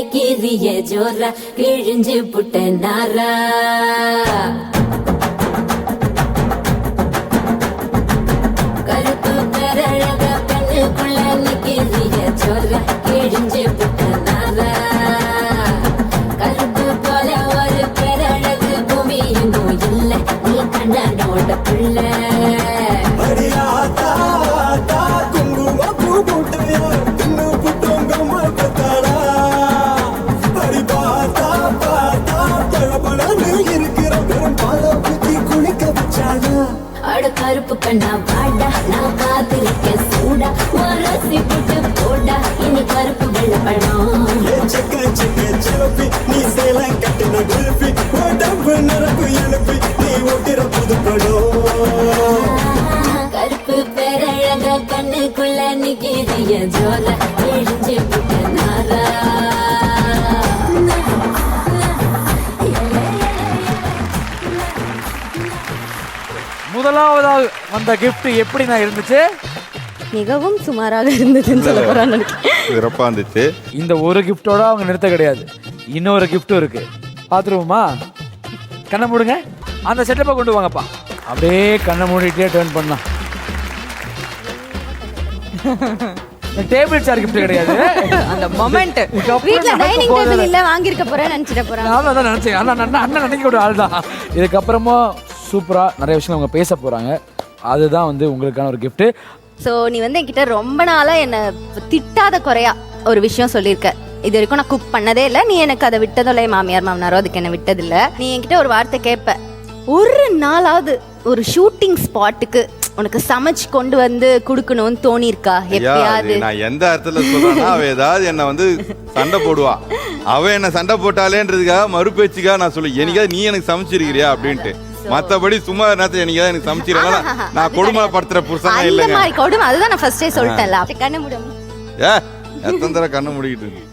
நிக்கிறிய ஜோரா கிழிஞ்சு புட்ட நாரா கருப்பு பெரழக பெண்ணுக்குள்ள நிக்கிறிய ஜோரா கிழிஞ்சு புட்ட நாரா கருப்பு போல ஒரு பெரழகு பூமி எங்கும் இல்ல நீ கண்ணனோட பிள்ளை கருப்பு கண்ணா பாடா நான் காத்திருக்க சூடா மரசி போட்டு போடா இனி கருப்பு வெள்ள பழம் நீ சேல கட்டின குல்பி உடம்பு நரம்பு எழுப்பி நீ ஓட்டிற புது படம் கருப்பு பேரழக கண்ணுக்குள்ள நிக்கிறிய ஜோல எழுஞ்சி புட்ட நாரா முதலாவதாக வந்த கிஃப்ட் எப்படி நான் இருந்துச்சு? மிகவும் சுமாராக இருந்ததுன்னு சொல்ல போறான்னு சிறப்பா இருந்துச்சு. இந்த ஒரு கிஃப்டோட அவங்க நிறுத்த கிடையாது, இன்னொரு கிஃப்டும் இருக்கு. பாத்துருவோமா? கண்ணை மூடுங்க, அந்த செட்டப்பை கொண்டு வாங்கப்பா. அப்படியே கண்ணை மூடிட்டே டர்ன் பண்ணா. டேபிள் சேர் கிஃப்ட் கிடையாது, அந்த மொமெண்ட் வீட்ல டைனிங் டேபிள் இல்ல வாங்கி இருக்க போறேன்னு நினைச்சிட்ட போறாங்க. நான் அதான் நினைச்சேன். அண்ணன் நினைக்க ஒரு ஆள் தான். இதுக்கப்புறமா சூப்பரா நிறைய விஷயம் அவங்க பேச போறாங்க. அதுதான் வந்து உங்களுக்கான ஒரு கிஃப்ட். ஸோ நீ வந்து என்கிட்ட ரொம்ப நாளா என்ன திட்டாத குறையா ஒரு விஷயம் சொல்லியிருக்க. இது வரைக்கும் நான் குக் பண்ணதே இல்லை, நீ எனக்கு அதை விட்டதில்லை, மாமியார் மாமனாரோ அதுக்கு என்ன விட்டதில்லை. நீ என்கிட்ட ஒரு வார்த்தை கேட்ப, ஒரு நாளாவது ஒரு ஷூட்டிங் ஸ்பாட்டுக்கு உனக்கு சமைச்சு கொண்டு வந்து குடுக்கணும்னு தோணி இருக்கா எப்பயாவது? நான் எந்த அர்த்தத்துல சொல்றேன்னா, அவ ஏதாவது என்ன வந்து சண்டை போடுவா. அவ என்ன சண்டை போட்டாலேன்றதுக்காக மறுபேச்சுக்காக நான் சொல்லுவேன், என்னைக்காவது நீ எனக்கு சமைச்சிருக்கிறியா அப்படின்ட்டு. மத்தபடி சும்மா நேரத்துல என்னைக்காவது எனக்கு சமைச்சிருக்கா, நான் கொடுமைப்படுத்துற புருஷனா இல்லைங்க. கொடுமை அதுதான் நான் ஃபர்ஸ்டே சொல்லிட்டேன்ல. கண்ணு மூடும். எத்தனை தடவை கண்ணை மூடிக்கிட்டு இருக்கு.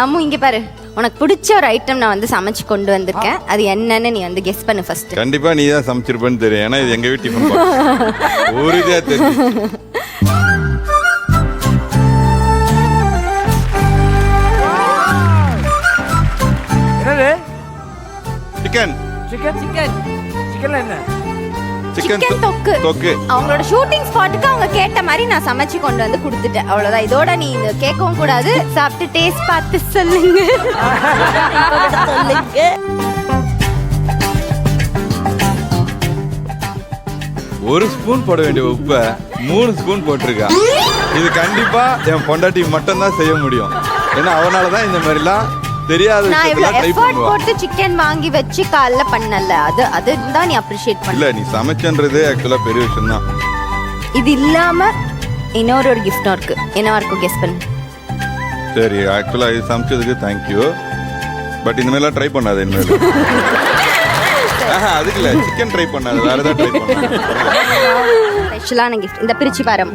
அம்மு இங்க பாரு, உனக்கு பிடிச்ச ஒரு ஐட்டம் நான் வந்து சமைச்சு கொண்டு வந்திருக்கேன். அது என்னன்னு நீ வந்து கெஸ் பண்ணு ஃபர்ஸ்ட். கண்டிப்பா நீ தான் சமைச்சிருப்பேன்னு தெரியும், ஏன்னா இது எங்க வீட்டு டிஃபன் ஒரு இதா தெரியும். என்னது? சிக்கன். சிக்கன் சிக்கன் சிக்கன்ல என்ன? சிக்கன் தொக்கு. அவங்களோட ஷூட்டிங் ஸ்பாட்டுக்கு அவங்க கேட்ட மாதிரி நான் சமைச்சு கொண்டு வந்து கொடுத்துட்டேன். அவ்வளவுதான். இதோட நீ இந்த கேட்கவும் கூடாது, சாப்பிட்டு டேஸ்ட் பார்த்து சொல்லுங்க. ஒரு ஸ்பூன் போட வேண்டிய உப்பை 3 ஸ்பூன் போட்டிருக்கா. இது கண்டிப்பா என் பொண்டாட்டி மட்டும் தான் செய்ய முடியும். ஏன்னா அவனாலதான் இந்த மாதிரிலாம் தெரியாத நான் இவ்வளவு எஃபோர்ட் போட்டு சிக்கன் வாங்கி வச்சு காலைல பண்ணல. அது தான் நீ அப்ரிஷியேட் பண்ண. இல்ல, நீ சமைச்சன்றது ஆக்சுவலா பெரிய விஷயம் தான். இது இல்லாம இன்னொரு ஒரு கிஃப்ட் இருக்கு. என்னவா இருக்கும் கெஸ் பண்ணு. சரி, ஆக்சுவலா இது சமைச்சதுக்கு தேங்க்யூ. பட் இந்த மாதிரிலாம் ட்ரை பண்ணாது. இனிமேல் அதுக்கு இல்ல, சிக்கன் ட்ரை பண்ணாது, வேற ஏதாவது ட்ரை பண்ணாது. ஸ்பெஷலான கிஃப்ட். இந்த பிரிச்சு பாரு.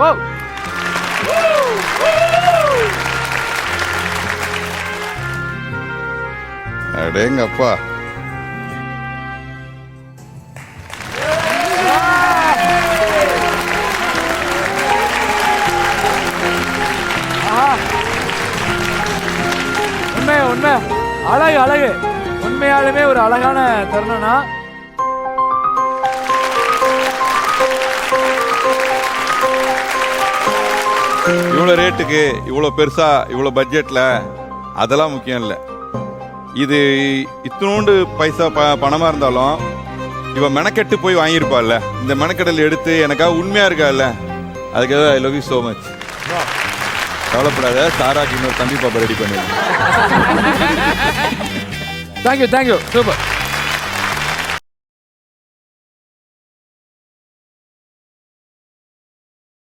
ஓ அடேங்கப்பா. உண்மை அழகு அழகு. உண்மையாலுமே ஒரு அழகான தருணம்னா. இவ்வளவு ரேட்டுக்கு, இவ்வளவு பெருசா, இவ்வளவு பட்ஜெட்ல அதெல்லாம் முக்கியம் இல்லை. இது இத்தினோண்டு பைசா பணமா இருந்தாலும் இவன் மெனக்கெட்டு போய் வாங்கியிருப்பாள்ல, இந்த மெனக்கெடல் எடுத்து எனக்காக உண்மையா இருக்கால, அதுக்காக I love you so much. கவலைப்படாத, சாராக்கு இன்னொரு தம்பி பாப்பா ரெடி பண்ணிடுறேன். Thank you thank you, super.